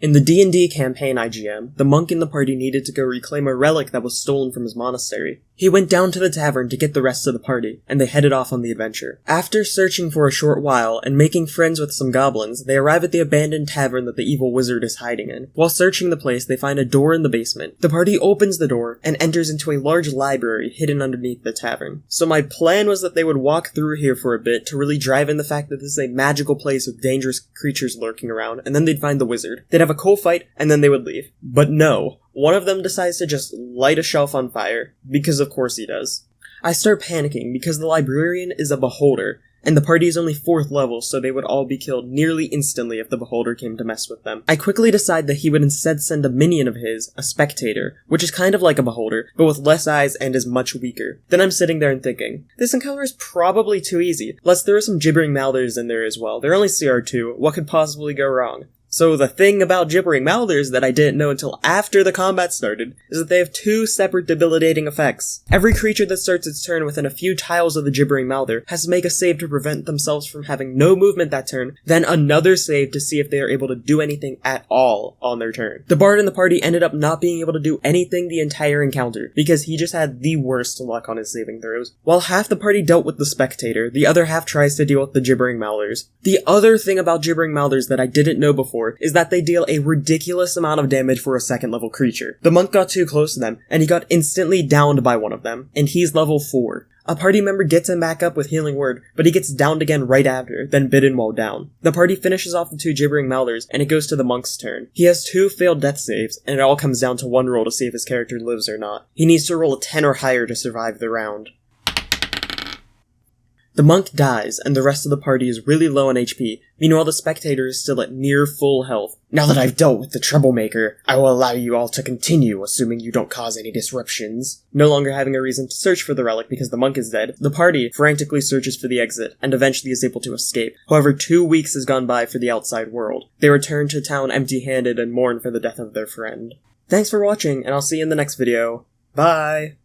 In the D&D campaign IGM, the monk in the party needed to go reclaim a relic that was stolen from his monastery. He went down to the tavern to get the rest of the party, and they headed off on the adventure. After searching for a short while and making friends with some goblins, they arrive at the abandoned tavern that the evil wizard is hiding in. While searching the place, they find a door in the basement. The party opens the door and enters into a large library hidden underneath the tavern. So my plan was that they would walk through here for a bit to really drive in the fact that this is a magical place with dangerous creatures lurking around, and then they'd find the wizard. They'd have a cool fight, and then they would leave. But no. One of them decides to just light a shelf on fire, because of course he does. I start panicking because the librarian is a beholder, and the party is only 4th level, so they would all be killed nearly instantly if the beholder came to mess with them. I quickly decide that he would instead send a minion of his, a spectator, which is kind of like a beholder, but with less eyes and is much weaker. Then I'm sitting there and thinking, this encounter is probably too easy. Let's throw some gibbering mouthers in there as well. They're only CR2, what could possibly go wrong? So the thing about gibbering mouthers that I didn't know until after the combat started is that they have 2 separate debilitating effects. Every creature that starts its turn within a few tiles of the gibbering mouther has to make a save to prevent themselves from having no movement that turn, then another save to see if they are able to do anything at all on their turn. The bard in the party ended up not being able to do anything the entire encounter, because he just had the worst luck on his saving throws. While half the party dealt with the spectator, the other half tries to deal with the gibbering mouthers. The other thing about gibbering mouthers that I didn't know before is that they deal a ridiculous amount of damage for a 2nd level creature. The monk got too close to them, and he got instantly downed by one of them, and he's level 4. A party member gets him back up with Healing Word, but he gets downed again right after, then bitten while down. The party finishes off the 2 gibbering mouthers, and it goes to the monk's turn. He has 2 failed death saves, and it all comes down to 1 roll to see if his character lives or not. He needs to roll a 10 or higher to survive the round. The monk dies, and the rest of the party is really low on HP. Meanwhile, the spectator is still at near full health. Now that I've dealt with the troublemaker, I will allow you all to continue, assuming you don't cause any disruptions. No longer having a reason to search for the relic because the monk is dead, the party frantically searches for the exit, and eventually is able to escape. However, 2 weeks has gone by for the outside world. They return to town empty-handed and mourn for the death of their friend. Thanks for watching, and I'll see you in the next video. Bye!